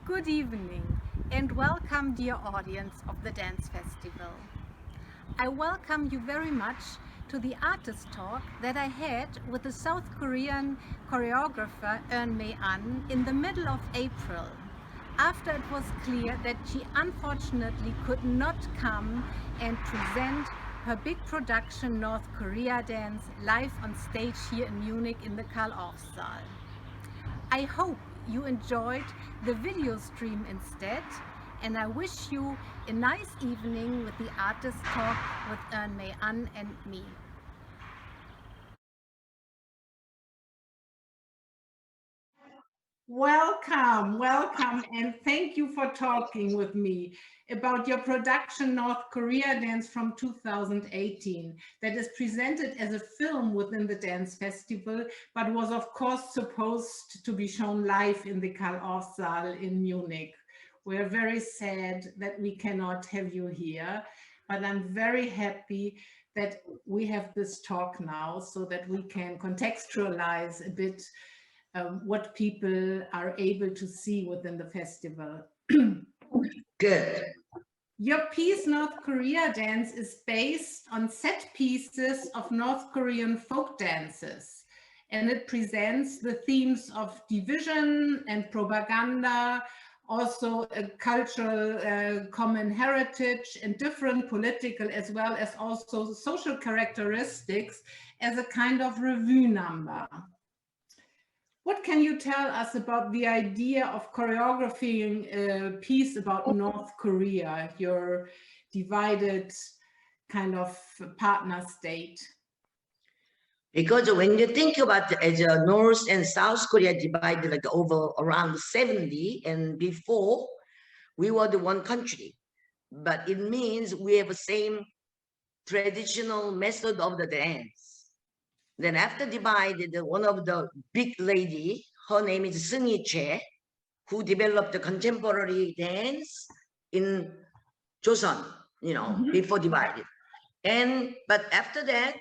Good evening and welcome, dear audience of the Dance Festival. I welcome you very much to the artist talk that I had with the South Korean choreographer Eun-Me in the middle of April, after it was clear that she unfortunately could not come and present her big production North Korea dance live on stage here in Munich in the Karl-Orff Saal. I hope you enjoyed the video stream instead, and I wish you a nice evening with the artist talk with Eun-Me and me. Welcome, and thank you for talking with me about your production North Korea Dance from 2018 that is presented as a film within the Dance Festival, but was of course supposed to be shown live in the Karl-Orff Saal in Munich. We're very sad that we cannot have you here, but I'm very happy that we have this talk now so that we can contextualize a bit what people are able to see within the festival. Good. Your piece, North Korea Dance, is based on set pieces of North Korean folk dances, and it presents the themes of division and propaganda, also a cultural common heritage and different political as well as also social characteristics as a kind of revue number. What can you tell us about the idea of choreographing a piece about North Korea, your divided kind of partner state? Because when you think about as a North and South Korea divided like over around 70, and before we were the one country, but it means we have the same traditional method of the dance. Then after divided, one of the big lady, her name is Che, who developed the contemporary dance in Joseon, before divided. But after that,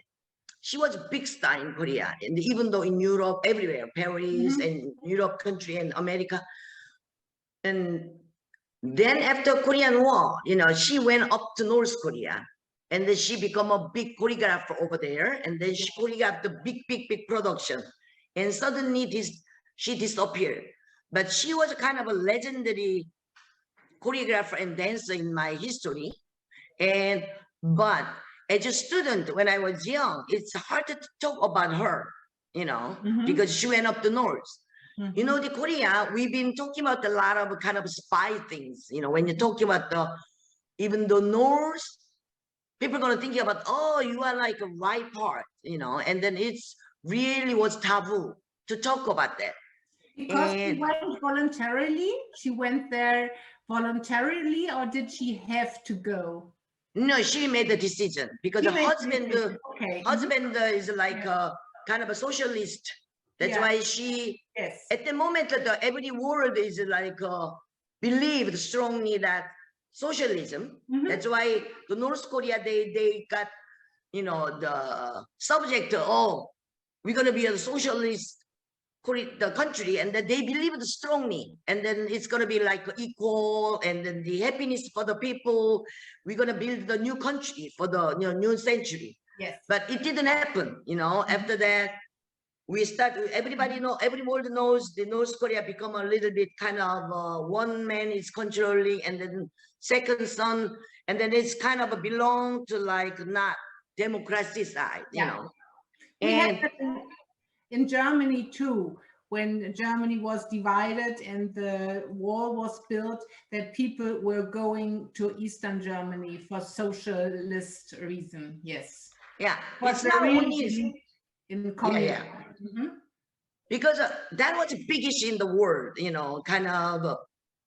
she was a big star in Korea, and even though in Europe, everywhere, Paris and Europe country and America. And then after Korean War, she went up to North Korea. And then she became a big choreographer over there. And then she choreographed the big production. And suddenly she disappeared. But she was kind of a legendary choreographer and dancer in my history. But as a student, when I was young, it's hard to talk about her, because she went up the North. The Korea, we've been talking about a lot of kind of spy things. When you're talking about even the North, people are going to think about, oh, you are like a right part, and then it's really was taboo to talk about that. Because she went voluntarily? She went there voluntarily, or did she have to go? No, she made the decision because the husband, is like a kind of a socialist. That's why she, at the moment, every world is like believed strongly that socialism. That's why the North Korea, they got, the subject, oh, we're going to be a socialist the country, and that they believe it strongly, and then it's going to be like equal, and then the happiness for the people. We're going to build the new country for the new century. Yes. But it didn't happen. After that, we start. Everybody know. Every world knows the North Korea become a little bit kind of one man is controlling, and then second son, and then it's kind of belong to like not democracy side. We had that in Germany too, when Germany was divided and the wall was built, that people were going to Eastern Germany for socialist reason. Yes. Yeah. It's not only in Korea. Because that was the biggest in the world, kind of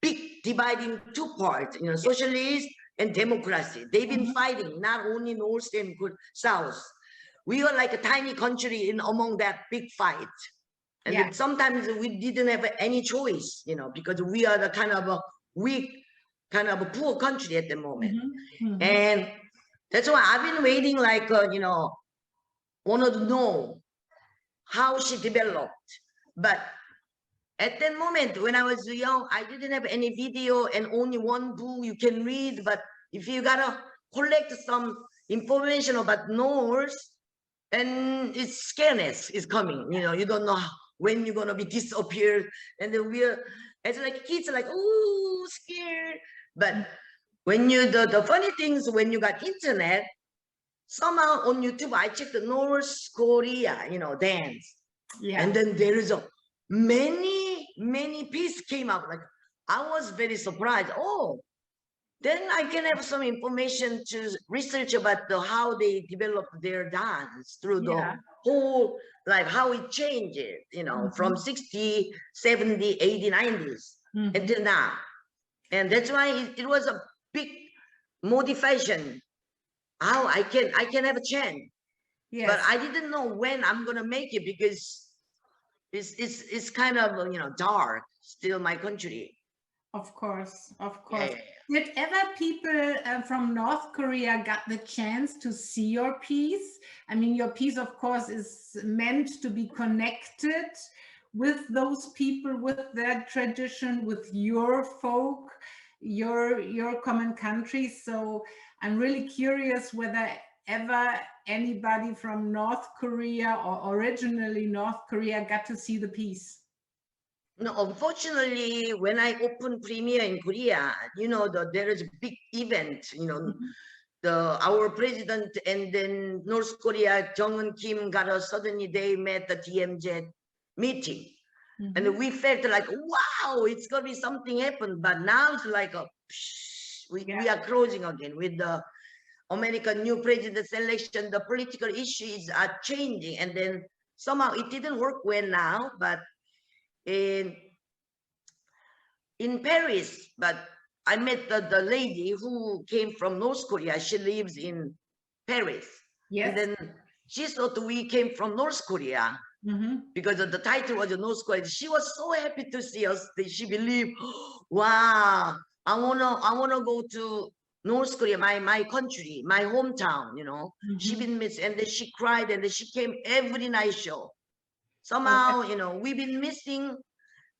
big dividing two parts, socialist and democracy. They've been fighting, not only North and South. We were like a tiny country among that big fight. And then sometimes we didn't have any choice, because we are the kind of a weak, kind of a poor country at the moment. And that's why I've been waiting, like, wanted to know how she developed. But at that moment, when I was young, I didn't have any video and only one book you can read. But if you gotta collect some information about Norse, and it's scariness is coming. You know, you don't know when you're gonna be disappeared, and then we're as like kids are like, oh, scared. But when you the funny things when you got internet, somehow on YouTube I checked the North Korea, you know, dance. Yeah. And then there is a many pieces came out. Like I was very surprised. Oh, then I can have some information to research about how they developed their dance through the whole, like how it changed, you know, from 60, 70, 80, 90s until now. And that's why it was a big modification. How I can have a chance. Yes. But I didn't know when I'm gonna make it because it's kind of, you know, dark still my country. Of course, of Yeah, course. Did ever people from North Korea got the chance to see your piece? I mean, your piece, of course, is meant to be connected with those people, with their tradition, with your folk, your common country. So I'm really curious whether ever anybody from North Korea or originally North Korea got to see the piece. No, unfortunately, when I opened premiere in Korea, you know, there is a big event, you know, our president and then North Korea, Jong-un Kim got a suddenly they met the DMZ meeting. And we felt like, wow, it's gonna be something happen. But now it's like a we are closing again with the American new president selection. The political issues are changing, and then somehow it didn't work well now, but in Paris, but I met the lady who came from North Korea. She lives in Paris. Yes. And then she thought we came from North Korea because of the title was North Korea. She was so happy to see us. She believed, wow, I wanna go to North Korea, my country, my hometown, you know. She been missed, and then she cried, and then she came every night show. Somehow, you know, we've been missing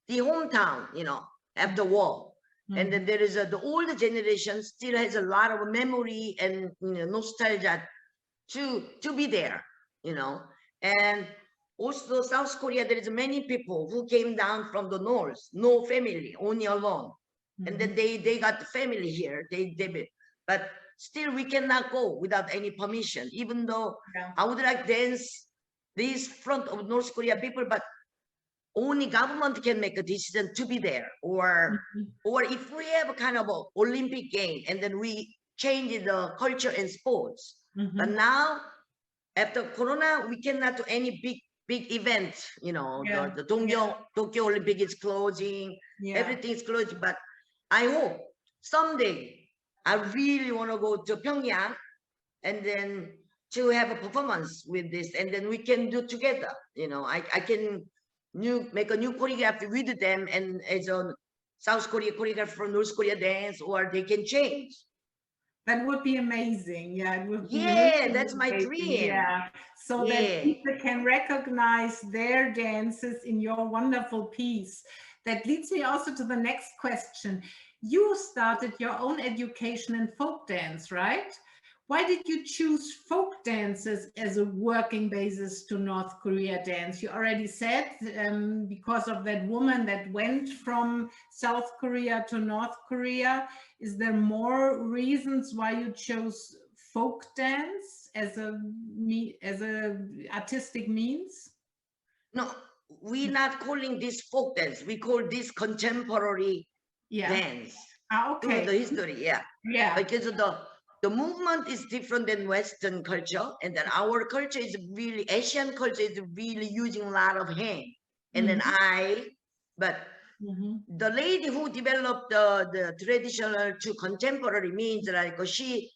the hometown, you know, after war. And then there is the older generation still has a lot of memory and, you know, nostalgia to be there, you know. And also South Korea, there is many people who came down from the north, no family, only alone. And then they got the family here. But still we cannot go without any permission, even though I would like dance this front of North Korea people, but only government can make a decision to be there, or if we have a kind of a Olympic game and then we change the culture and sports. But now after Corona, we cannot do any big event, you know. The Tokyo Olympic is closing, everything is closing. But I hope someday I really want to go to Pyongyang and then to have a performance with this, and then we can do together, you know. I can make a new choreography with them, and as a South Korea choreographer from North Korea dance, or they can change. That would be amazing. Yeah, it would be really that's my amazing. dream. Yeah, so that people can recognize their dances in your wonderful piece. That leads me also to the next question. You started your own education in folk dance, right? Why did you choose folk dances as a working basis to North Korea dance? You already said because of that woman that went from South Korea to North Korea. Is there more reasons why you chose folk dance as a artistic means? No, we're not calling this folk dance. We call this contemporary dance. Okay. Through the history, because the movement is different than Western culture, and then our culture is really, Asian culture is really using a lot of hand and then eye. But the lady who developed the traditional to contemporary means like she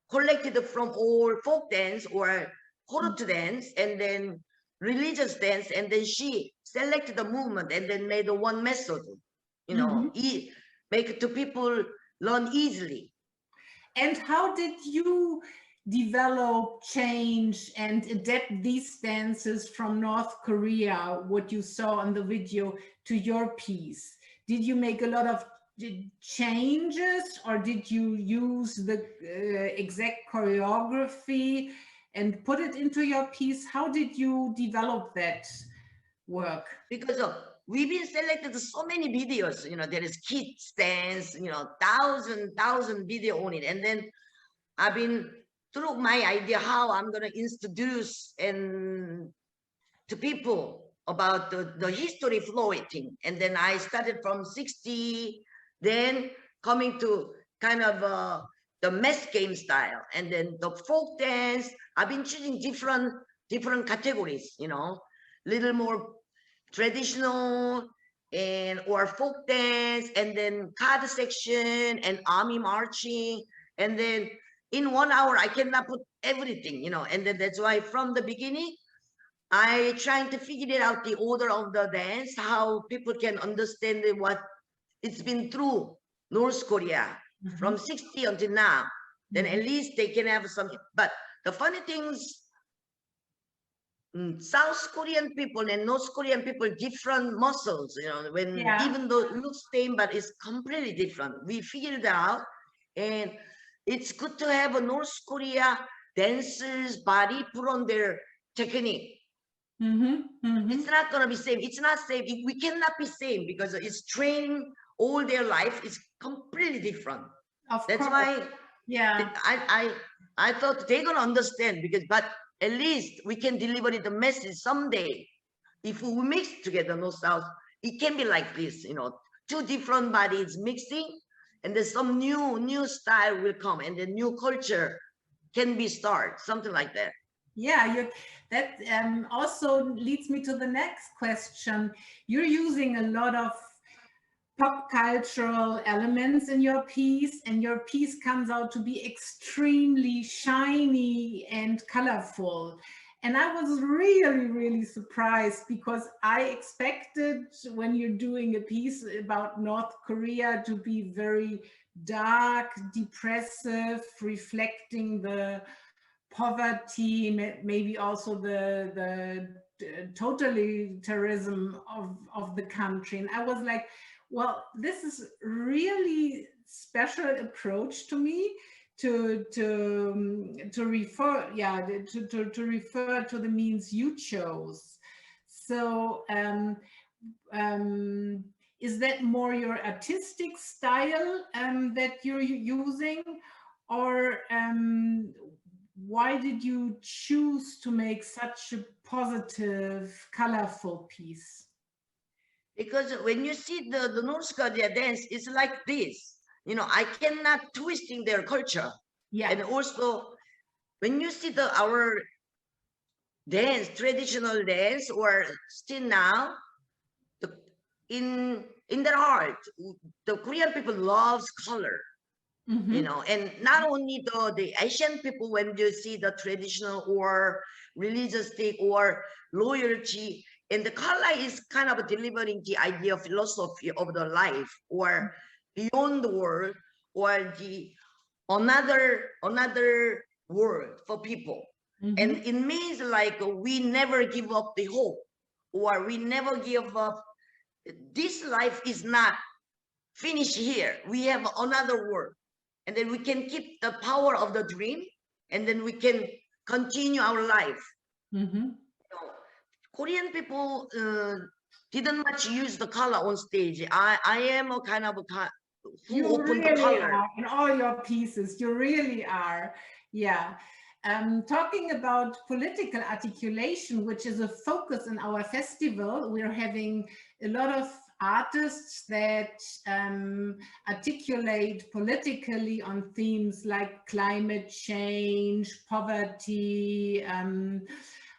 collected from all folk dance or court dance and then religious dance, and then she selected the movement and then made one method, you know, make it to people learn easily. And how did you develop, change, and adapt these dances from North Korea, what you saw on the video, to your piece? Did you make a lot of changes, or did you use the exact choreography and put it into your piece? How did you develop that work? Because we've been selected so many videos, you know, there is kids dance, you know, thousand video on it. And then I've been through my idea how I'm going to introduce and to people about the history floating. And then I started from 60, then coming to kind of the mass game style, and then the folk dance. I've been choosing different categories, you know, little more traditional and or folk dance, and then card section and army marching. And then in 1 hour I cannot put everything, you know, and then that's why from the beginning I trying to figure it out, the order of the dance, how people can understand what it's been through North Korea from 60 until now. Then at least they can have some. But the funny things, South Korean people and North Korean people, different muscles, you know, when even though it looks same, but it's completely different. We figured it out, and it's good to have a North Korea dancers' body put on their technique. It's not gonna be same. It's not same. We cannot be same because it's training all their life. It's completely different. That's why, I thought they're gonna understand, because but at least we can deliver the message someday. If we mix together North South, it can be like this, you know, two different bodies mixing, and then some new style will come, and the new culture can be start, something like that. Yeah, that also leads me to the next question. You're using a lot of pop cultural elements in your piece, and your piece comes out to be extremely shiny and colorful. And I was really surprised, because I expected, when you're doing a piece about North Korea, to be very dark, depressive, reflecting the poverty, maybe also the totalitarianism of the country. And I was like, well, this is really special approach to me to refer to refer to the means you chose. So is that more your artistic style that you're using, or why did you choose to make such a positive, colorful piece? Because when you see the North Korea dance, it's like this. You know, I cannot twisting their culture. Yeah. And also, when you see our dance, traditional dance, or still now, in their heart, the Korean people loves color. You know, and not only the Asian people, when you see the traditional or religious thing or loyalty, and the color is kind of delivering the idea of philosophy of the life, or beyond the world, or the another world for people. And it means like we never give up the hope, or we never give up. This life is not finished here. We have another world. And then we can keep the power of the dream, and then we can continue our life. You know, Korean people didn't much use the color on stage. I am a kind of who opened the color. Are, in all your pieces, you really are. Yeah. Talking about political articulation, which is a focus in our festival, we're having a lot of artists that articulate politically on themes like climate change, poverty,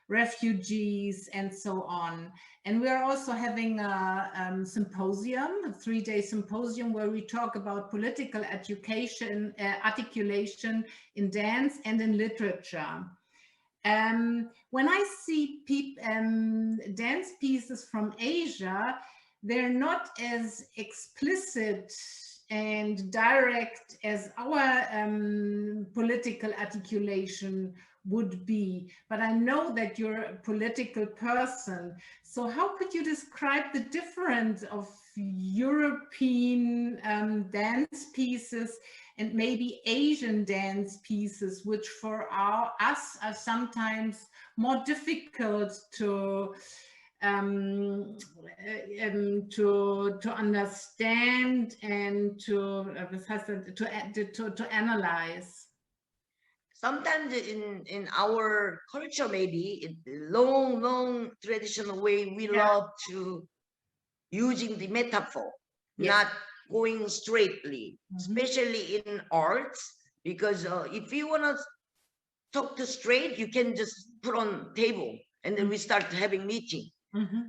refugees, and so on. And we're also having a symposium, a 3-day symposium, where we talk about political education, articulation in dance and in literature. When I see dance pieces from Asia, they're not as explicit and direct as our political articulation would be. But I know that you're a political person. So how could you describe the difference of European dance pieces and maybe Asian dance pieces, which for us are sometimes more difficult to understand and to analyze. Sometimes in our culture, maybe in long traditional way, we love to using the metaphor, not going straightly, especially in arts, because if you want to talk to straight, you can just put on table and then we start having meeting.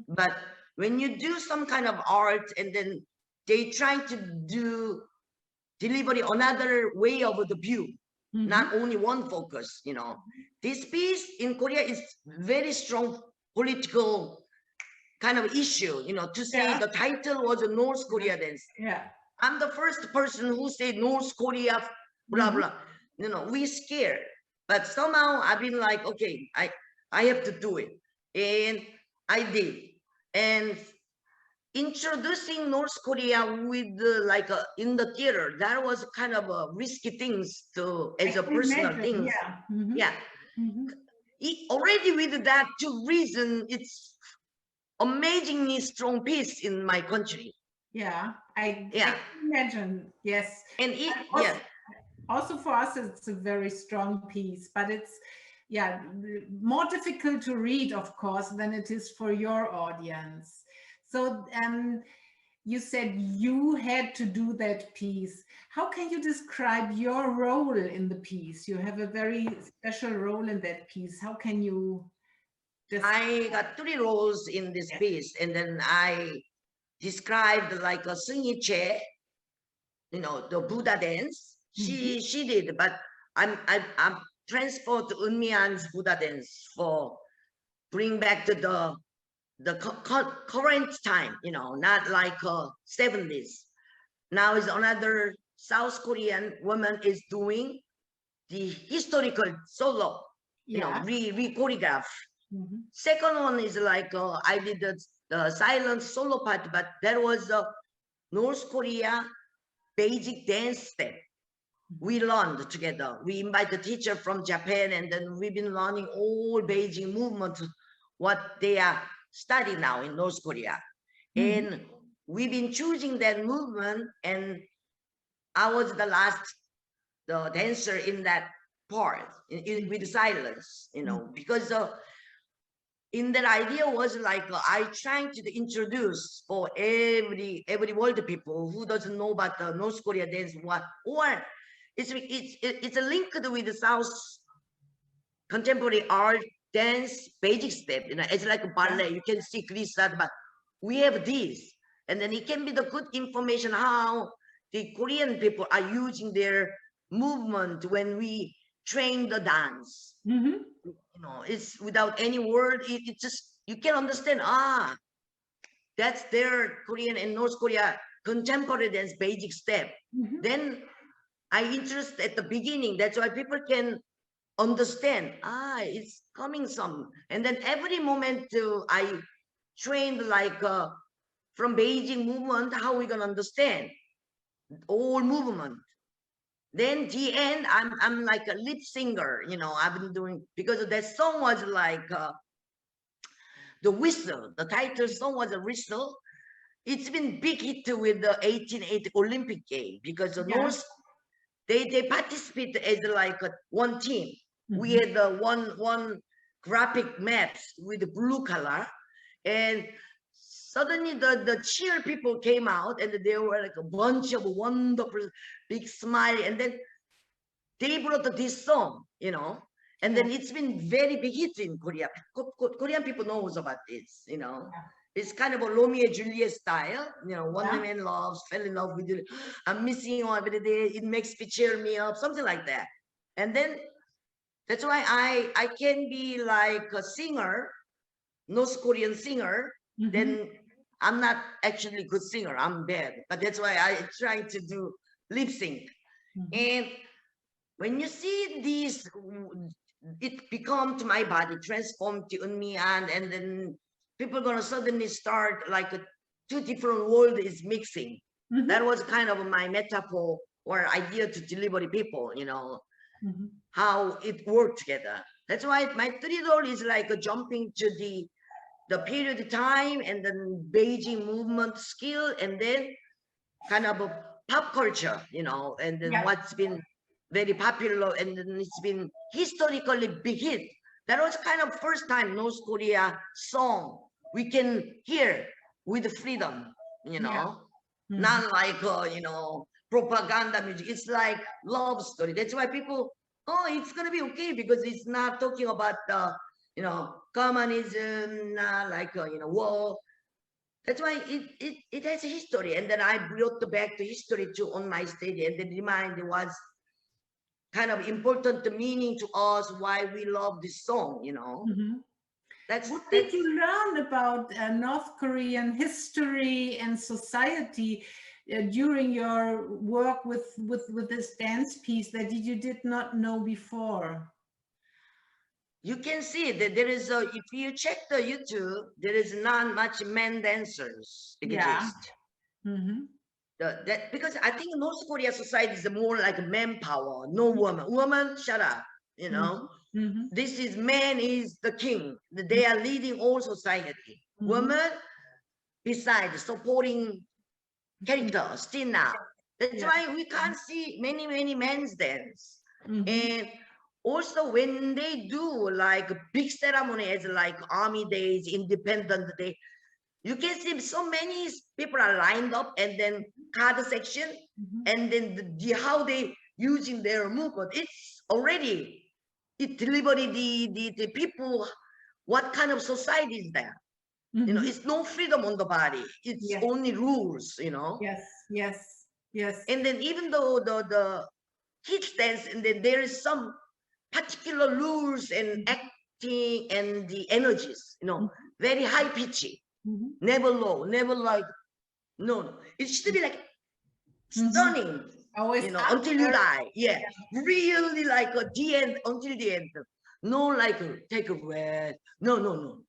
But when you do some kind of art and then they trying to do delivery another way of the view, not only one focus, you know. This piece in Korea is very strong political kind of issue, you know, to say the title was a North Korea dance. I'm the first person who said North Korea, blah, blah. You know, we scared. But somehow I've been like, okay, I have to do it. And I did. And introducing North Korea with in the theater, that was kind of a risky things to as a personal thing. Already with that two reason, it's amazingly strong piece in my country. I can imagine. Yes. And also for us it's a very strong piece, but it's more difficult to read, of course, than it is for your audience. So you said you had to do that piece. How can you describe your role in the piece? You have a very special role in that piece. How can you I got 3 roles in this piece, and then I described like a Seung Che, you know, the Buddha dance. She did, but I'm transferred to Eun-Me's Buddha dance for bring back to the current time, you know, not like 70s. Now is another South Korean woman is doing the historical solo, you know, re-choreograph. Second one is like I did the silent solo part, but there was a North Korea basic dance step. We learned together. We invite the teacher from Japan, and then we've been learning all Beijing movement, what they are studying now in North Korea. And we've been choosing that movement, and I was the last dancer in that part with silence, you know, because in that idea was like I trying to introduce for every world people who doesn't know about the North Korea dance, what or it's a link with the South contemporary art dance basic step, you know, it's like a ballet. You can see this, that, but we have this, and then it can be the good information how the Korean people are using their movement when we train the dance. You know, it's without any word. It just you can understand. That's their Korean and North Korea contemporary dance basic step. Then I interest at the beginning. That's why people can understand. It's coming some. And then every moment I trained like from Beijing movement. How we gonna understand all movement? Then the end, I'm like a lip singer, you know. I've been doing because that song was like the whistle. The title song was a whistle. It's been big hit with the 1880 Olympic game because the North they participate as like one team. We had the one graphic maps with the blue color, and suddenly the cheer people came out, and there were like a bunch of wonderful big smile, and then they brought this song, you know, and then it's been very big hit in Korea. Korean people knows about this, you know. It's kind of a Romeo and Juliet style, you know, one man loves, fell in love with you. I'm missing you every day. It makes me cheer me up, something like that. And then that's why I can be like a singer, North Korean singer. Then I'm not actually a good singer. I'm bad, but that's why I try to do lip sync. And when you see these, it become to my body, transformed to Eun-Me, and then people gonna suddenly start like two different world is mixing. That was kind of my metaphor or idea to deliver the people, you know, how it worked together. That's why my three role is like jumping to the period of time and then Beijing movement skill, and then kind of a pop culture, you know, and then what's been very popular, and then it's been historically big hit. That was kind of first time North Korea song we can hear with freedom, you know, not like, you know, propaganda music. It's like love story. That's why people, oh, it's going to be okay because it's not talking about, you know, communism, like, you know, war. That's why it has a history. And then I brought back the history to on my stage, and then remind was kind of important meaning to us why we love this song, you know. What did you learn about North Korean history and society during your work with this dance piece that you did not know before? You can see that there is a, if you check the YouTube, there is not much men dancers exist. That because I think North Korea society is more like manpower, no woman. Woman, shut up, you know. This is man is the king. They are leading all society. Woman, besides supporting character, still now. That's why we can't see many men's dance. And also when they do like big ceremony as like Army Days, Independence Day, you can see so many people are lined up, and then card section, and then how they using their movement. It's already, it delivered the people, what kind of society is there? You know, it's no freedom on the body. It's only rules, you know. Yes. And then even though the kids dance, and then there is some particular rules and acting and the energies, you know, very high pitchy, never low, never like, no, it should be like stunning, always, you know, until you die. Really like the end, until the end. No, like take a breath. No.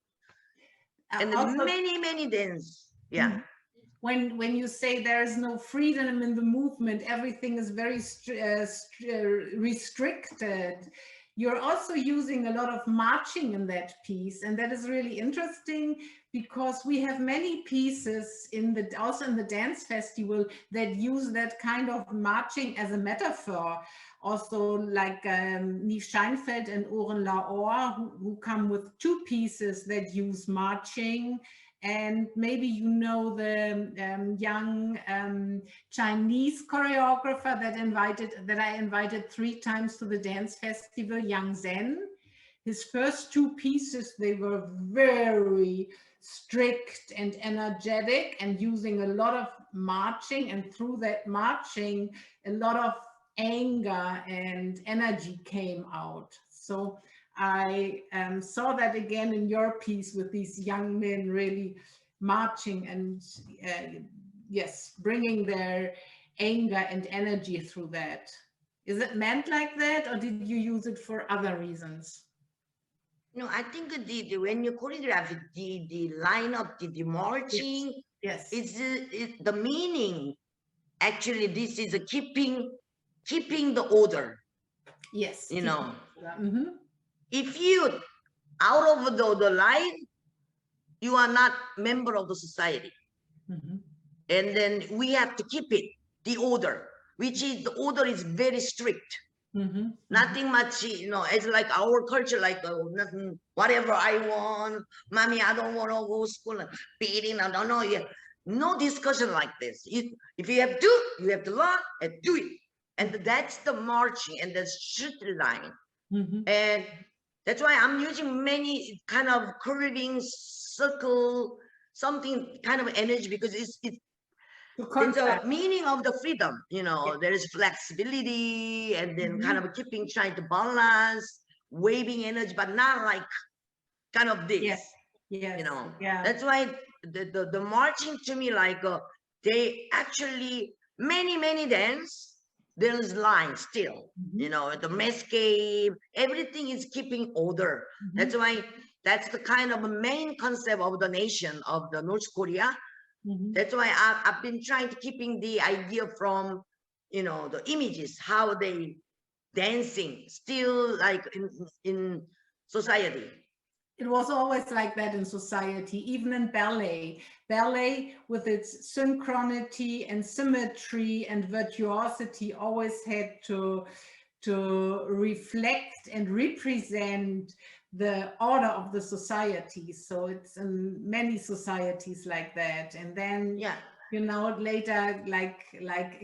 And also, many dance. When you say there is no freedom in the movement, everything is very restricted. You're also using a lot of marching in that piece, and that is really interesting because we have many pieces also in the dance festival that use that kind of marching as a metaphor. Also like Neve Scheinfeld and Oren Laor, who come with two pieces that use marching. And maybe you know the young Chinese choreographer that I invited 3 times to the dance festival, Yang Zhen. His first 2 pieces, they were very strict and energetic and using a lot of marching, and through that marching, a lot of anger and energy came out. So I saw that again in your piece with these young men really marching and bringing their anger and energy through that. Is it meant like that, or did you use it for other reasons? No, I think when you choreograph the lineup, the marching, it's the meaning. Actually, this is keeping the order. You know. If you out of the line, you are not member of the society. And then we have to keep it, the order, which is the order is very strict. Nothing much, you know, it's like our culture, like nothing, whatever I want, mommy, I don't want to go to school, beating, no discussion like this. If you have to, you have to learn and do it. And that's the marching and the strict line. And that's why I'm using many kind of curving circle, something kind of energy, because it's a meaning of the freedom, you know. There is flexibility, and then kind of trying to balance, waving energy, but not like kind of this. Yes. You know, Yeah. that's why the marching to me, like they actually many dance, there's line still, you know, the masquerade, everything is keeping order. That's why that's the kind of main concept of the nation of the North Korea. That's why I've been trying to keeping the idea from, you know, the images, how they dancing still like in society. It was always like that in society, even in ballet. Ballet, with its synchronity and symmetry and virtuosity, always had to reflect and represent the order of the society. So it's in many societies like that. And then, Yeah. you know, later, like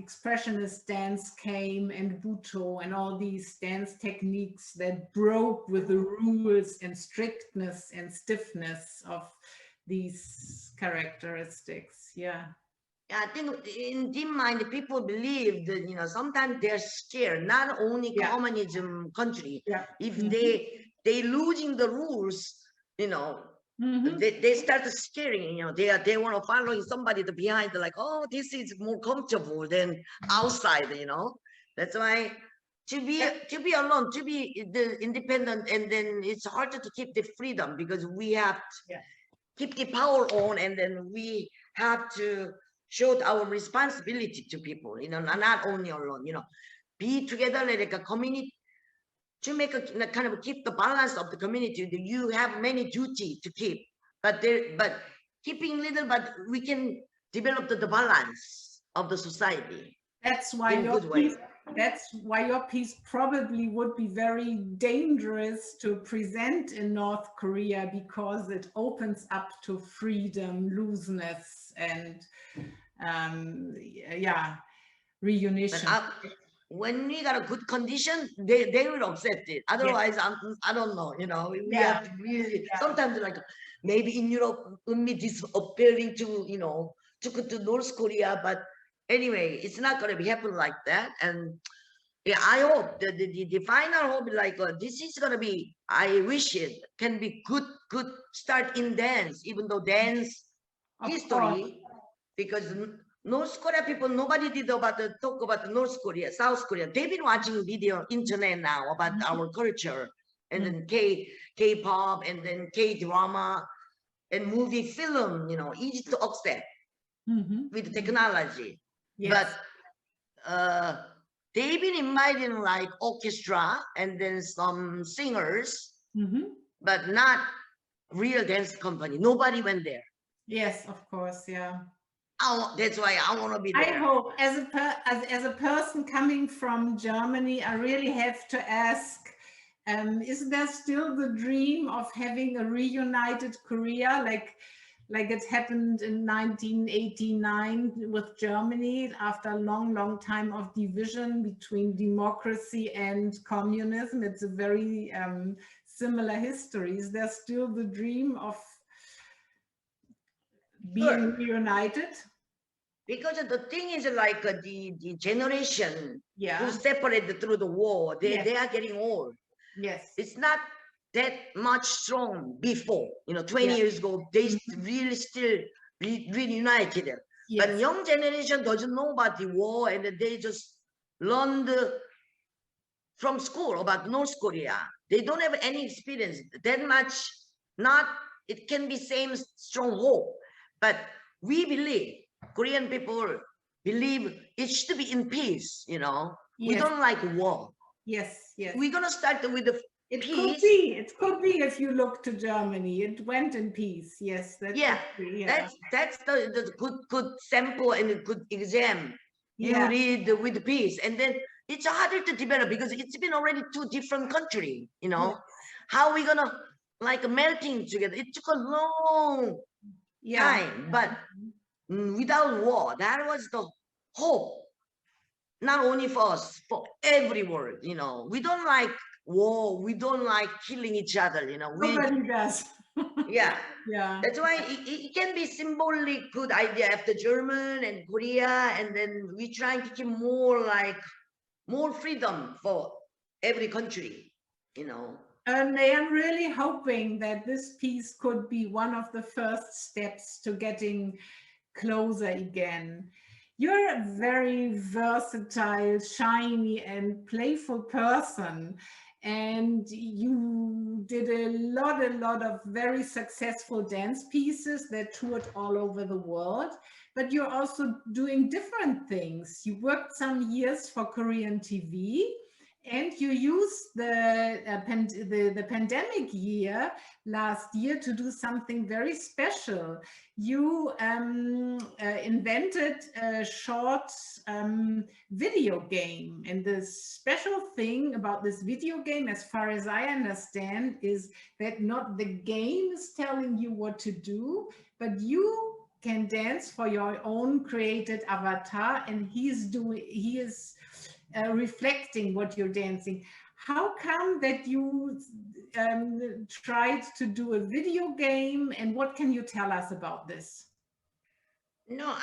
expressionist dance came, and Buto and all these dance techniques that broke with the rules and strictness and stiffness of these characteristics. Yeah. Yeah, I think in deep mind, people believe that, you know, sometimes they're scared, not only communism country, if they losing the rules, you know, they start scaring, you know, they want to follow somebody to behind, like, oh, this is more comfortable than outside, you know. That's why to be alone, to be the independent, and then it's harder to keep the freedom, because we have to keep the power on, and then we have to show our responsibility to people, you know, not only alone, you know, be together like a community to make a kind of keep the balance of the community. You have many duty to keep, but keeping little, but we can develop the balance of the society. That's why in your good way. piece, that's why your piece probably would be very dangerous to present in North Korea, because it opens up to freedom, looseness, and reunion. But when we got a good condition, they will accept it. Otherwise, I don't know. You know, we have to really sometimes like maybe in Europe, Eun-Me is appealing to, you know, to go to North Korea, but anyway, it's not going to be happen like that. And yeah, I hope the final hope, like this is going to be. I wish it can be good start in dance, even though dance history, because North Korea people, nobody did talk about North Korea, South Korea. They've been watching video internet now about our culture, and then K-pop, and then K-drama, and movie film, you know, easy to accept with technology. But they've been inviting like orchestra and then some singers, but not real dance company. Nobody went there. Yes, of course, yeah. That's why I want to be there. I hope, as a person coming from Germany, I really have to ask, is there still the dream of having a reunited Korea, like it happened in 1989 with Germany after a long time of division between democracy and communism? It's a very similar history. Is there still the dream of being reunited? Because the thing is like the generation who separated through the war, they are getting old. Yes. It's not that much strong before, you know, 20 years ago, they really still reunited. But young generation doesn't know about the war, and they just learned from school about North Korea. They don't have any experience that much. Not, it can be same strong hope, but we believe, Korean people believe it should be in peace, you know. We don't like war. Yes. We're gonna start with the it peace. It could be if you look to Germany, it went in peace. Yes, that's the good sample and a good exam. You read with peace, and then it's harder to develop because it's been already two different countries, you know. How are we gonna like melting together? It took a long time, but without war, that was the hope. Not only for us, for every world, you know. We don't like war. We don't like killing each other, you know. Nobody does. Yeah. That's why it can be symbolic good idea after German and Korea, and then we trying to keep more freedom for every country, you know. And I am really hoping that this piece could be one of the first steps to getting closer again. You're a very versatile, shiny, and playful person. And you did a lot of very successful dance pieces that toured all over the world. But you're also doing different things. You worked some years for Korean TV, and you used the pandemic year last year to do something very special. You invented a short video game. And the special thing about this video game, as far as I understand, is that not the game is telling you what to do, but you can dance for your own created avatar, and he is reflecting what you're dancing. How come that you tried to do a video game, and what can you tell us about this? No,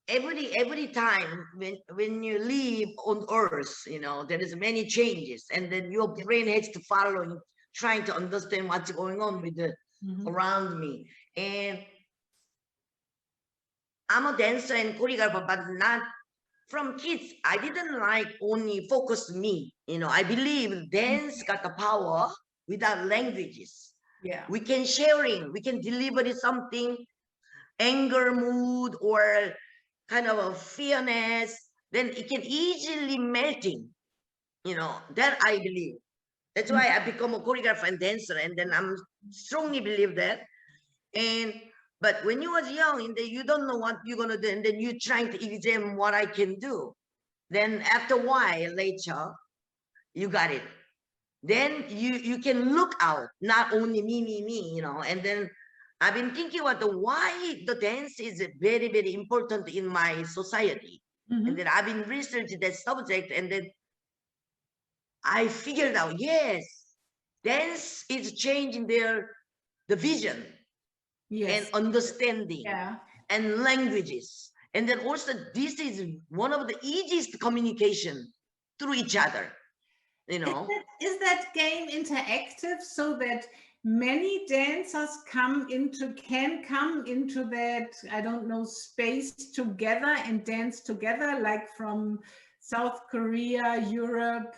every time when you live on Earth, you know, there is many changes, and then your brain has to follow in trying to understand what's going on with the around me. And I'm a dancer and choreographer, but not from kids. I didn't like only focus me. You know, I believe dance got the power without languages. Yeah. We can sharing, we can deliver something, anger mood or kind of a fearness, then it can easily melting. You know, that I believe. That's why I become a choreographer and dancer, and then I'm strongly believe that. And but when you was young, and then you don't know what you're gonna do, and then you trying to examine what I can do. Then after a while later, you got it. Then you can look out, not only me, you know. And then I've been thinking about why the dance is very important in my society. And then I've been researching that subject, and then I figured out, yes, dance is changing the vision. Yes. And understanding, yeah, and languages. And then also this is one of the easiest communication through each other, you know. Is that game interactive so that many dancers can come into that, I don't know, space together and dance together, like from South Korea, Europe,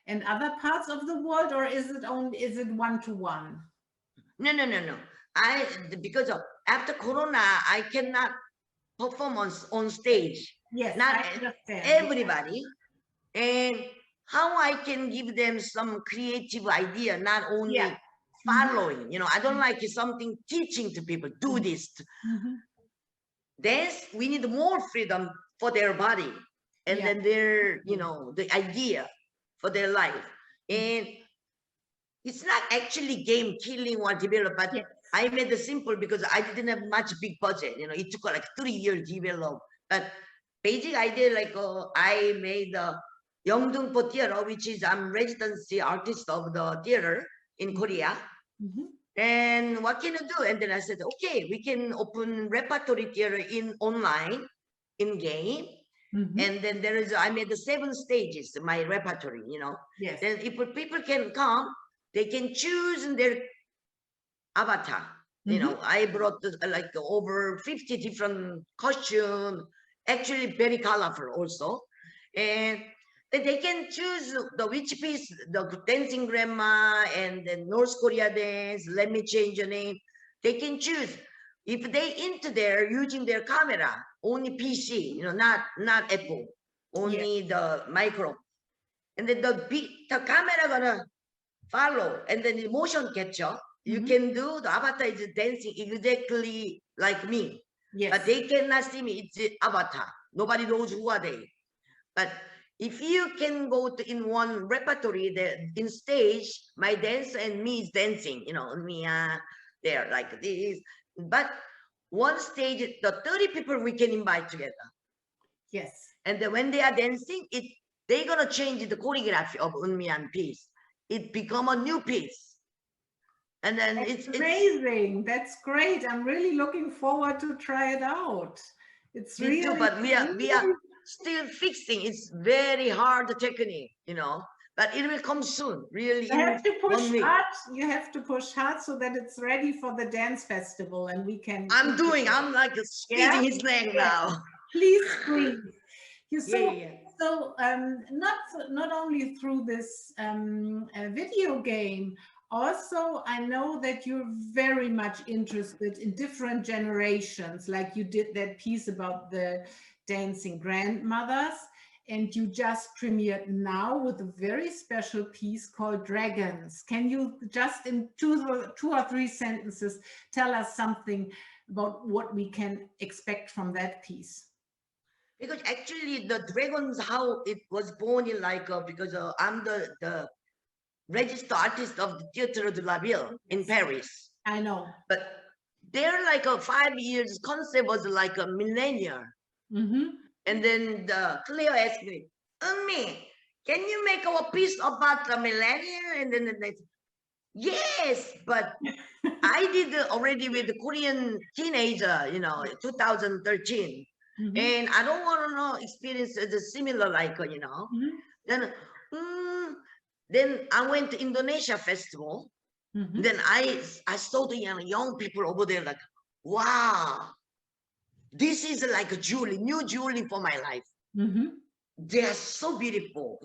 and other parts of the world, or is it one-to-one? No. Because of after Corona, I cannot perform on stage. Yes, not everybody. Yeah. And how I can give them some creative idea, not only following. You know, I don't like something teaching to people, do this. Dance, we need more freedom for their body, and then their, you know, the idea for their life. And it's not actually game killing or develop, but I made it simple because I didn't have much big budget. You know, it took like 3 years to develop. But basic idea, like I made the Yeongdungpo Theater, which is I'm residency artist of the theater in Korea. And what can I do? And then I said, okay, we can open repertory theater in online, in game. And then there is, I made the 7 stages, my repertory, you know. Yes. Then if people can come, they can choose their avatar. You know, I brought like over 50 different costumes, actually very colorful also. And they can choose the which piece, the dancing grandma and the North Korea dance, let me change your name. They can choose. If they into there using their camera, only PC, you know, not Apple, only the micro. And then the camera gonna follow, and then the motion capture, you can do, the avatar is dancing exactly like me. Yes. But they cannot see me, it's avatar. Nobody knows who are they. But if you can go to in one repertory, in stage, my dancer and me is dancing, you know, me there like this. But one stage, the 30 people we can invite together. Yes. And then when they are dancing, they're gonna change the choreography of Eun-Me piece. It become a new piece. And then it's amazing. That's great. I'm really looking forward to try it out. It's me really too, but we are still fixing. It's very hard technique, you know. but it will come soon, really. You have to push 1 week. hard. You have to push hard so that it's ready for the dance festival, and we can. I'm like squeezing his leg now. Please squeeze. Yeah. So not only through this video game, also I know that you're very much interested in different generations, like you did that piece about the dancing grandmothers, and you just premiered now with a very special piece called Dragons. Can you just in two or three sentences tell us something about what we can expect from that piece? Because actually the dragons, how it was born in like, because I'm the registered artist of the Theatre de la Ville in Paris. I know. But they're like a 5 years concept was like a millennial. And then Cleo asked me, Eun-Me, can you make our piece about the millennial? And then they said, yes, but I did already with the Korean teenager, 2013. And I don't want to know experience the similar like, Then I went to Indonesia festival. Then I saw the young people over there like, wow, this is like a jewelry, new jewelry for my life. They are so beautiful,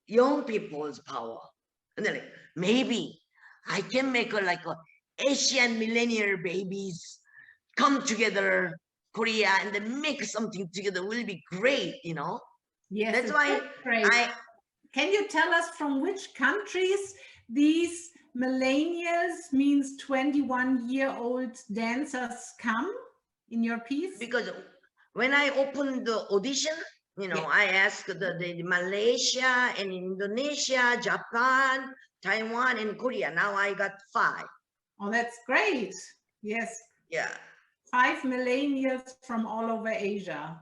young people's power. And then like, maybe I can make like a Asian millennial babies come together, Korea, and then make something together will be great, Yes, that's why great. Can you tell us from which countries these millennials, means 21-year-old dancers, come in your piece? Because when I opened the audition, I asked the Malaysia and Indonesia, Japan, Taiwan, and Korea. Now I got 5. Oh, that's great. Yes. Yeah. 5 millennials from all over Asia.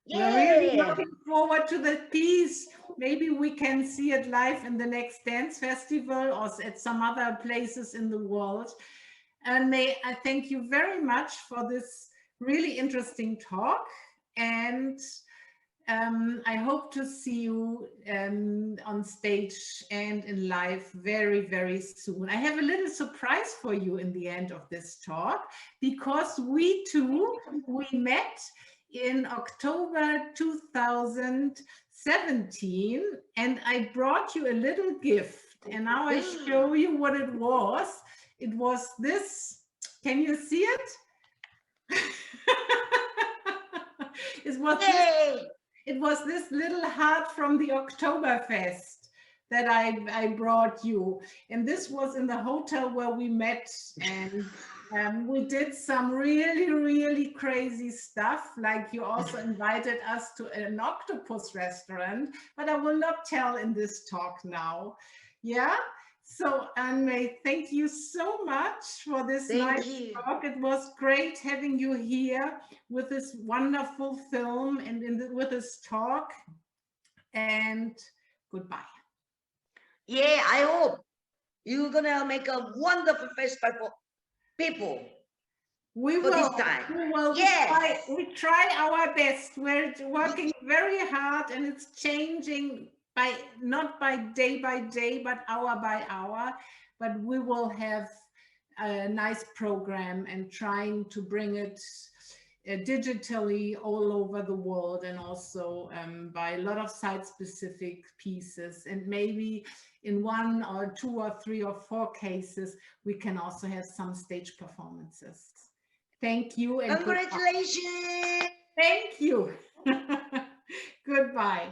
Yeah. We're really looking forward to the piece. Maybe we can see it live in the next dance festival or at some other places in the world. And may I thank you very much for this really interesting talk. And I hope to see you on stage and in live very, very soon. I have a little surprise for you in the end of this talk, because we met in October 2017, and I brought you a little gift, and now I show you what it was. It was this. Can you see it? It was this little heart from the Oktoberfest that I brought you. And this was in the hotel where we met, and we did some really, really crazy stuff. Like you also invited us to an octopus restaurant, but I will not tell in this talk now. Yeah. So, Eun-Me, thank you so much for this nice talk. It was great having you here with this wonderful film and with this talk. And goodbye. Yeah, I hope you're gonna make a wonderful festival for people. We will. This time. We will. Yes. We try our best. We're working very hard, and it's changing not by day, but hour by hour. But we will have a nice program and trying to bring it digitally all over the world, and also by a lot of site-specific pieces. And maybe in 1 or 2 or 3 or 4 cases, we can also have some stage performances. Thank you. And congratulations. Thank you. Goodbye.